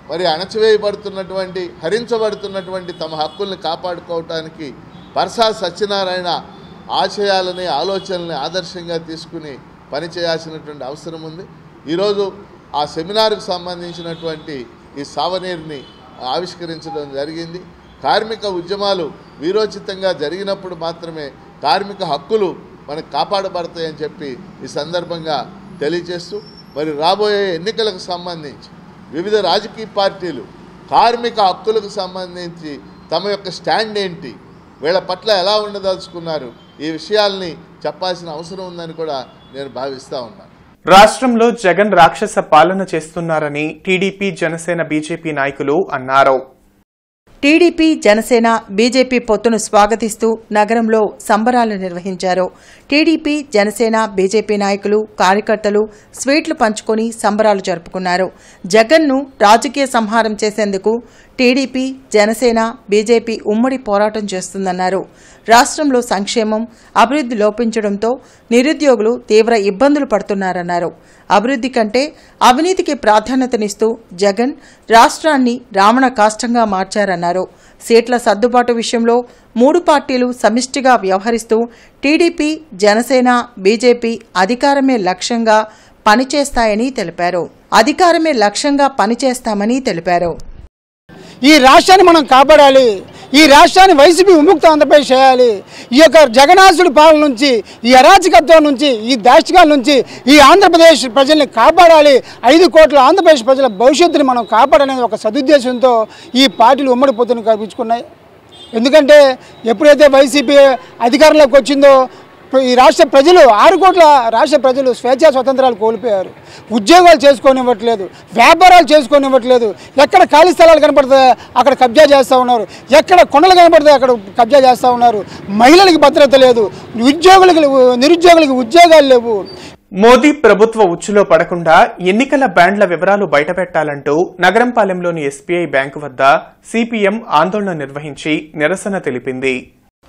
మరి అణచివేయబడుతున్నటువంటి, హరించబడుతున్నటువంటి తమ హక్కుల్ని కాపాడుకోవటానికి పరసా సత్యనారాయణ ఆశయాలని, ఆలోచనల్ని ఆదర్శంగా తీసుకుని పనిచేయాల్సినటువంటి అవసరం ఉంది. ఈరోజు ఆ సెమినార్కు సంబంధించినటువంటి ఈ సావనీర్ని ఆవిష్కరించడం జరిగింది. కార్మిక ఉద్యమాలు వీరోచితంగా జరిగినప్పుడు మాత్రమే కార్మిక హక్కులు మనకు కాపాడబడతాయని చెప్పి ఈ సందర్భంగా తెలియజేస్తూ మరి రాబోయే ఎన్నికలకు సంబంధించి వివిధ రాజకీయ పార్టీలు కార్మిక హక్కులకు సంబంధించి తమ యొక్క స్టాండ్ ఏంటి, వీళ్ళ పట్ల ఎలా ఉండదలుచుకున్నారు, ఈ విషయాల్ని చెప్పాల్సిన అవసరం ఉందని కూడా నేను భావిస్తా ఉన్నాను. రాష్ట్రంలో జగన్ రాక్షస పాలన చేస్తున్నారని టీడీపీ జనసేన బీజేపీ నాయకులు అన్నారు. టీడీపీ జనసేన బీజేపీ పొత్తును స్వాగతిస్తూ నగరంలో సంబరాలు నిర్వహించారు. టీడీపీ జనసేన బీజేపీ నాయకులు కార్యకర్తలు స్వీట్లు పంచుకొని సంబరాలు జరుపుకున్నారు. జగన్ను రాజకీయ సంహారం చేసేందుకు టీడీపీ జనసేన బీజేపీ ఉమ్మడి పోరాటం చేస్తుందన్నారు. రాష్ట్రంలో సంక్షేమం అభివృద్ధి లోపించడంతో నిరుద్యోగులు తీవ్ర ఇబ్బందులు పడుతున్నారన్నారు. అభివృద్ధి కంటే అవినీతికి ప్రాధాన్యతనిస్తూ జగన్ రాష్ట్రాన్ని రావణ కాష్టంగా మార్చారన్నారు. సీట్ల సర్దుబాటు విషయంలో 3 పార్టీలు సమిష్టిగా వ్యవహరిస్తూ టీడీపీ జనసేన బీజేపీ అధికారమే లక్ష్యంగా పనిచేస్తామని తెలిపారు. ఈ రాష్ట్రాన్ని మనం కాపాడాలి. ఈ రాష్ట్రాన్ని వైసీపీ విముక్త ఆంధ్రప్రదేశ్ చేయాలి. ఈ యొక్క జగనాసుడి పాలన నుంచి, ఈ అరాచకత్వం నుంచి, ఈ దాష్టికాల నుంచి ఈ ఆంధ్రప్రదేశ్ ప్రజల్ని కాపాడాలి. 5 కోట్ల ఆంధ్రప్రదేశ్ ప్రజల భవిష్యత్తుని మనం కాపాడనేది ఒక సదుద్దేశంతో ఈ పార్టీలు ఉమ్మడి పొత్తును కల్పించుకున్నాయి. ఎందుకంటే ఎప్పుడైతే వైసీపీ అధికారంలోకి వచ్చిందో ఈ రాష్ట్ర ప్రజలు 6 కోట్ల రాష్ట్ర ప్రజలు స్వేచ్ఛా స్వతంత్రాలు కోల్పోయారు. ఉద్యోగాలు చేసుకోనివ్వట్లేదు, వ్యాపారాలు చేసుకోనివ్వట్లేదు. ఎక్కడ ఖాళీ స్థలాలు కనపడతాయో అక్కడ కబ్జా చేస్తూ ఉన్నారు, ఎక్కడ కొండలు కనపడతాయో అక్కడ కబ్జా చేస్తూ ఉన్నారు. మహిళలకు భద్రత లేదు, నిరుద్యోగులకు ఉద్యోగాలు లేవు. మోదీ ప్రభుత్వ ఉచ్చులో పడకుండా ఎన్నికల బాండ్ల వివరాలు బయటపెట్టాలంటూ నగరంపాలెంలోని ఎస్బీఐ బ్యాంకు వద్ద సిపిఎం ఆందోళన నిర్వహించి నిరసన తెలిపింది.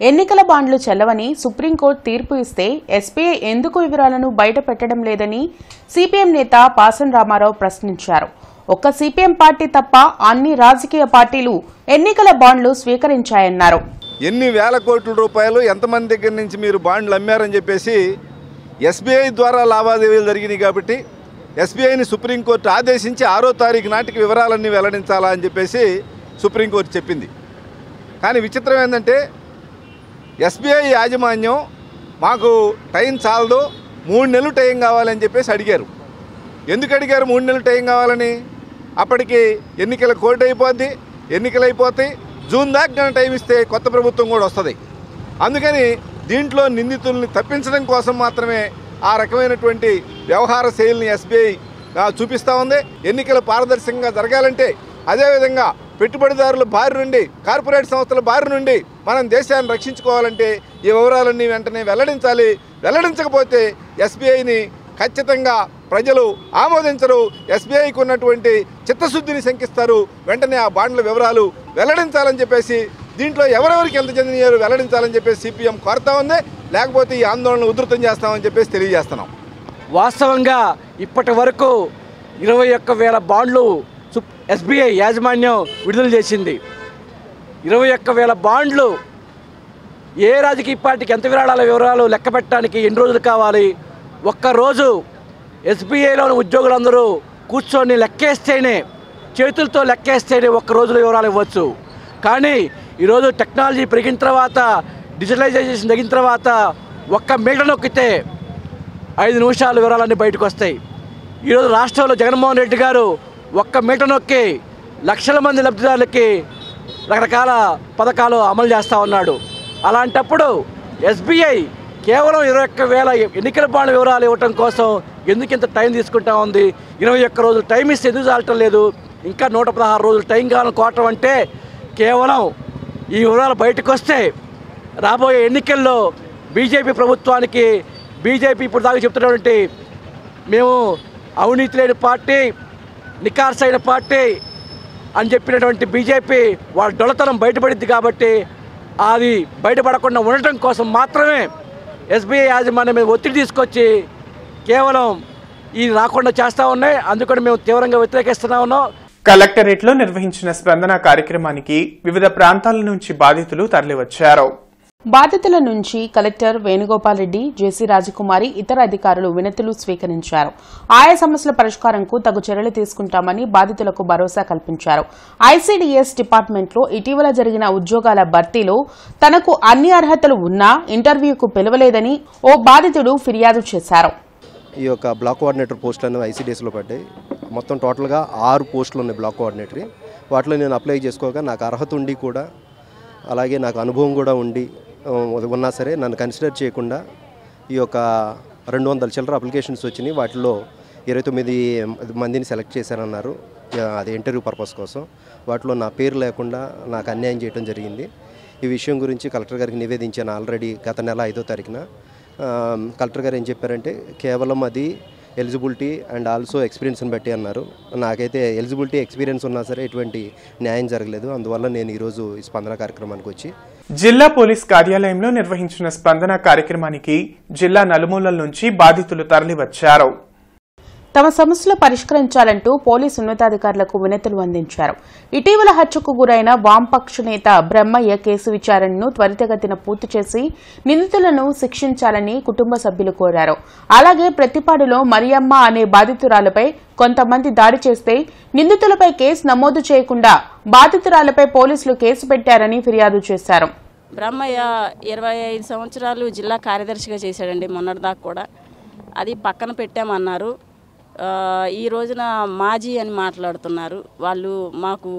ఎన్నికల బాండ్లు చెల్లవని సుప్రీంకోర్టు తీర్పు ఇస్తే ఎస్బీఐ ఎందుకు వివరాలను బయట పెట్టడం లేదని సిపిఎం నేత పాసం రామారావు ప్రశ్నించారు. ఒక్క సిపిఎం పార్టీ తప్ప అన్ని రాజకీయ పార్టీలు ఎన్నికల బాండ్లు స్వీకరించాయన్నారు. ఎన్ని వేల కోట్ల రూపాయలు ఎంతమంది దగ్గర నుంచి మీరు బాండ్లు అమ్మారని చెప్పేసి ఎస్బీఐ ద్వారా లావాదేవీలు జరిగినాయి కాబట్టి ఎస్బీఐని సుప్రీంకోర్టు ఆదేశించి 6వ తారీఖు నాటికి వివరాలన్నీ వెల్లడించాలా అని చెప్పేసి సుప్రీంకోర్టు చెప్పింది. కానీ విచిత్రం ఏంటంటే ఎస్బీఐ యాజమాన్యం మాకు టైం చాలదు, 3 నెలలు టైం కావాలని చెప్పేసి అడిగారు. ఎందుకు అడిగారు 3 నెలలు టైం కావాలని? అప్పటికి ఎన్నికల కోడ్ అయిపోద్ది, ఎన్నికలు అయిపోతాయి, జూన్ దాకా టైం ఇస్తే కొత్త ప్రభుత్వం కూడా వస్తుంది. అందుకని దీంట్లో నిందితుల్ని తప్పించడం కోసం మాత్రమే ఆ రకమైనటువంటి వ్యవహార శైలిని ఎస్బీఐ చూపిస్తూ ఉంది. ఎన్నికలు పారదర్శకంగా జరగాలంటే, అదేవిధంగా పెట్టుబడిదారుల బారి నుండి, కార్పొరేట్ సంస్థల బారి నుండి మనం దేశాన్ని రక్షించుకోవాలంటే ఈ వివరాలన్నీ వెంటనే వెల్లడించాలి. వెల్లడించకపోతే ఎస్బీఐని ఖచ్చితంగా ప్రజలు ఆమోదించరు, ఎస్బీఐకి ఉన్నటువంటి చిత్తశుద్ధిని శంకిస్తారు. వెంటనే ఆ బాండ్ల వివరాలు వెల్లడించాలని చెప్పేసి, దీంట్లో ఎవరెవరికి ఎంత చెందినారో వెల్లడించాలని చెప్పేసి సిపిఎం కోరుతా ఉంది. లేకపోతే ఈ ఆందోళన ఉధృతం చేస్తామని చెప్పేసి తెలియజేస్తున్నాం. వాస్తవంగా ఇప్పటి వరకు 21,000 బాండ్లు ఎస్బీఐ యాజమాన్యం విడుదల చేసింది. 21,000 బాండ్లు ఏ రాజకీయ పార్టీకి ఎంత వివరాలు లెక్క పెట్టడానికి ఎన్ని రోజులు కావాలి? ఒక్కరోజు ఎస్బీఐలోని ఉద్యోగులందరూ కూర్చొని లెక్కేస్తేనే, చేతులతో లెక్కేస్తేనే ఒక్క రోజులో వివరాలు ఇవ్వచ్చు. కానీ ఈరోజు టెక్నాలజీ పెరిగిన తర్వాత, డిజిటలైజేషన్ తగిన తర్వాత ఒక్క మీటర్ నొక్కితే 5 నిమిషాలు వివరాలన్నీ బయటకు వస్తాయి. ఈరోజు రాష్ట్రంలో జగన్మోహన్ రెడ్డి గారు ఒక్క మీటర్ నొక్కి లక్షల మంది లబ్ధిదారులకి రకరకాల పథకాలు అమలు చేస్తూ ఉన్నాడు. అలాంటప్పుడు ఎస్బీఐ కేవలం 21,000 ఎన్నికల బాండ్ల వివరాలు ఇవ్వటం కోసం ఎందుకు ఇంత టైం తీసుకుంటా ఉంది? 21 రోజులు టైం ఇస్తే ఎందుకు చాలటం లేదు? ఇంకా 116 రోజులు టైం కావాలని కోరటం అంటే కేవలం ఈ వివరాలు బయటకు వస్తే రాబోయే ఎన్నికల్లో బీజేపీ ప్రభుత్వానికి, బీజేపీ ఇప్పుడు దాకా చెప్తున్నటువంటి మేము అవినీతి లేని పార్టీ, నికార్సైన పార్టీ అని చెప్పినటువంటి బీజేపీ వాళ్ళ దొలతనం బయటపడింది. కాబట్టి అది బయటపడకుండా ఉండటం కోసం మాత్రమే ఎస్బీఐ యాజమాన్యం మీద ఒత్తిడి తీసుకొచ్చి కేవలం ఇది రాకుండా చేస్తూ ఉన్నాయి. అందుకని మేము తీవ్రంగా వ్యతిరేకిస్తూ ఉన్నాం. కలెక్టరేట్లో నిర్వహించిన స్పందన కార్యక్రమానికి వివిధ ప్రాంతాల నుంచి బాధితులు తరలివచ్చారు. బాధితుల నుంచి కలెక్టర్ వేణుగోపాల్ రెడ్డి, జేసీ రాజకుమారి, ఇతర అధికారులు వినతులు స్వీకరించారు. ఆయా సమస్యల పరిష్కారంకు తగు చర్యలు తీసుకుంటామని బాధితులకు భరోసా కల్పించారు. ఐసీడీఎస్ డిపార్ట్మెంట్లో ఇటీవల జరిగిన ఉద్యోగాల భర్తీలో తనకు అన్ని అర్హతలు ఉన్నా ఇంటర్వ్యూకు పిలవలేదని ఓ బాధితుడు ఫిర్యాదు చేశారు. ఈ యొక్క బ్లాక్ కోఆర్డినేటర్ పోస్టులను ఐసీడీఎస్లో పడ్డాయి. మొత్తం టోటల్గా 6 పోస్టులు ఉన్నాయి బ్లాక్ కోఆర్డినేటరీ. వాటిలో నేను అప్లై చేసుకోగా నాకు అర్హత ఉండి కూడా, అలాగే నాకు అనుభవం కూడా ఉండి ఉన్నా సరే నన్ను కన్సిడర్ చేయకుండా ఈ యొక్క 200 చిల్లర అప్లికేషన్స్ వచ్చినాయి. వాటిలో 29 మందిని సెలెక్ట్ చేశారన్నారు, అది ఇంటర్వ్యూ పర్పస్ కోసం. వాటిలో నా పేరు లేకుండా నాకు అన్యాయం చేయడం జరిగింది. ఈ విషయం గురించి కలెక్టర్ గారికి నివేదించాను ఆల్రెడీ గత నెల 5వ తారీఖున. కలెక్టర్ గారు ఏం చెప్పారంటే కేవలం అది ఎలిజిబిలిటీ అండ్ ఆల్సో ఎక్స్పీరియన్స్ని బట్టి అన్నారు. నాకైతే ఎలిజిబిలిటీ ఎక్స్పీరియన్స్ ఉన్నా సరే ఎటువంటి న్యాయం జరగలేదు. అందువల్ల నేను ఈరోజు ఈ స్పందన కార్యక్రమానికి వచ్చి జిల్లా పోలీస్ కార్యాలయంలో నిర్వహించిన స్పందన కార్యక్రమానికి జిల్లా నలుమూలల నుంచి బాధితులు తరలివచ్చారు. తమ సమస్యలు పరిష్కరించాలంటూ పోలీసు ఉన్నతాధికారులకు వినతులు అందించారు. ఇటీవల హత్యకు గురైన వామపక్ష నేత బ్రహ్మయ్య కేసు విచారణను త్వరితగతిన పూర్తి చేసి నిందితులను శిక్షించాలని కుటుంబ సభ్యులు కోరారు. అలాగే ప్రతిపాడులో మరియమ్మ అనే బాధితురాలపై కొంతమంది దాడి చేస్తే నిందితులపై కేసు నమోదు చేయకుండా బాధితురాలపై పోలీసులు కేసు పెట్టారని ఫిర్యాదు చేశారు. బ్రహ్మయ్య 25 సంవత్సరాలు జిల్లా కార్యదర్శిగా చేశాడండి. మొన్నటిదాకా కూడా అది పక్కన పెట్టామన్నారు. ఈ రోజున మాజీ అని మాట్లాడుతున్నారు. వాళ్ళు మాకు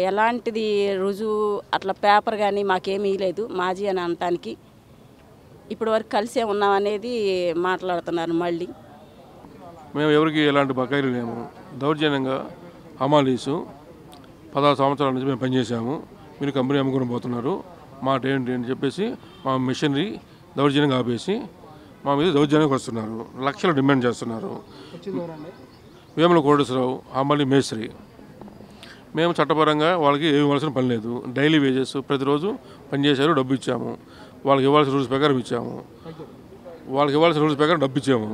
ఎలాంటిది రుజువు అట్లా పేపర్ కానీ మాకేమీ లేదు మాజీ అని అనటానికి. ఇప్పటి వరకు కలిసే ఉన్నామనేది మాట్లాడుతున్నారు. మళ్ళీ మేము ఎవరికి ఎలాంటి బకాయిలు లేము. దౌర్జన్యంగా హమాలీసు 16 సంవత్సరాల నుంచి మేము పనిచేసాము. మీరు కంపెనీ అమ్ముకుని పోతున్నారు, మాట ఏంటి అని చెప్పేసి మా మిషనరీ దౌర్జన్యంగా ఆపేసి మా మీద దౌర్జన్యానికి వస్తున్నారు. లక్షలు డిమాండ్ చేస్తున్నారు. వేముల కోటేశ్వరరావు, హమాలి మేస్త్రి. మేము చట్టపరంగా వాళ్ళకి ఏమి ఇవ్వాల్సిన పని లేదు. డైలీ వేజెస్ ప్రతిరోజు పనిచేశారు, డబ్బు ఇచ్చాము. వాళ్ళకి ఇవ్వాల్సిన రూల్స్ ప్రకారం ఇచ్చాము. డబ్బు ఇచ్చాము.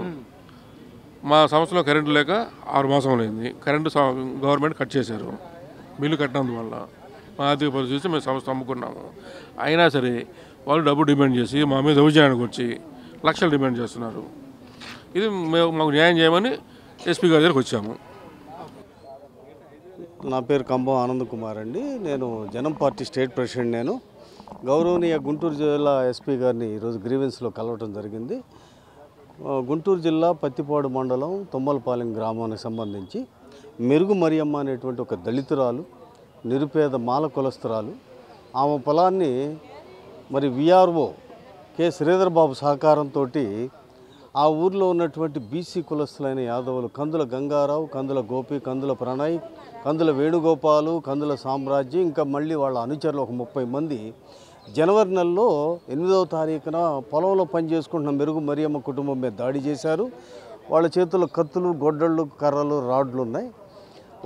మా సంస్థలో కరెంటు లేక 6 మాసం అయింది. కరెంటు గవర్నమెంట్ కట్ చేశారు. బిల్లు కట్టినందువల్ల మా ఆర్థిక పరిస్థితి మేము సంస్థ అమ్ముకున్నాము. అయినా సరే వాళ్ళు డబ్బు డిమాండ్ చేసి మా మీద దౌర్జన్యానికి వచ్చి లక్షలు డిమాండ్ చేస్తున్నారు. ఇది మాకు న్యాయం చేయమని ఎస్పీ గారి దగ్గరికి వచ్చాము. నా పేరు కంబం ఆనంద్ కుమార్ అండి. నేను జనం పార్టీ స్టేట్ ప్రెసిడెంట్. నేను గౌరవనీయ గుంటూరు జిల్లా ఎస్పీ గారిని ఈరోజు గ్రీవెన్స్లో కలవటం జరిగింది. గుంటూరు జిల్లా పత్తిపాడు మండలం తుమ్మలపాలెం గ్రామానికి సంబంధించి మెరుగు మరియమ్మ అనేటువంటి ఒక దళితురాలు, నిరుపేద మాల కులస్తురాలు. ఆమె పొలాన్ని మరి విఆర్ఓ కె శ్రీధర్ బాబు సహకారంతో ఆ ఊర్లో ఉన్నటువంటి బీసీ కులస్తులైన యాదవులు కందుల గంగారావు, కందుల గోపి, కందుల ప్రణయ్, కందుల వేణుగోపాలు, కందుల సామ్రాజ్యం, ఇంకా మళ్ళీ వాళ్ళ అనుచరులు ఒక 30 మంది జనవరి నెలలో 8వ తారీఖున పొలంలో పనిచేసుకుంటున్న మెరుగు మరియమ్మ కుటుంబం మీద దాడి చేశారు. వాళ్ళ చేతుల్లో కత్తులు, గొడ్డళ్ళు, కర్రలు, రాడ్లు ఉన్నాయి.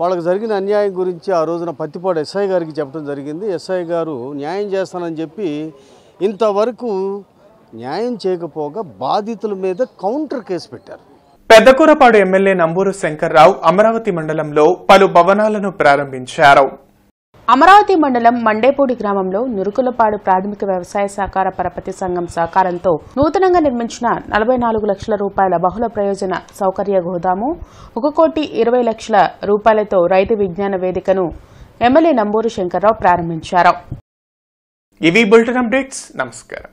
వాళ్ళకి జరిగిన అన్యాయం గురించి ఆ రోజున పత్తిపాడు ఎస్ఐ గారికి చెప్పడం జరిగింది. ఎస్ఐ గారు న్యాయం చేస్తానని చెప్పి ఇంతవరకు న్యాయం చేయకపోగా బాధితుల మీద కౌంటర్ కేసు పెట్టారు. పెద్దకూరపాడు ఎమ్మెల్యే నంబూరు శంకర్రావు అమరావతి మండలంలో పలు భవనాలను ప్రారంభించారు. అమరావతి మండలం మండేపూడి గ్రామంలో నురుకులపాడు ప్రాథమిక వ్యవసాయ సహకార పరపతి సంఘం సహకారంతో నూతనంగా నిర్మించిన 44 లక్షల రూపాయల బహుళ ప్రయోజన సౌకర్య గోదాము, 1,20 లక్షల రూపాయలతో రైతు విజ్ఞాన వేదికను ఎమ్మెల్యే నంబూరు శంకర్రావు ప్రారంభించారు. ఇవి బులెటిన్ అప్డేట్స్. నమస్కారం.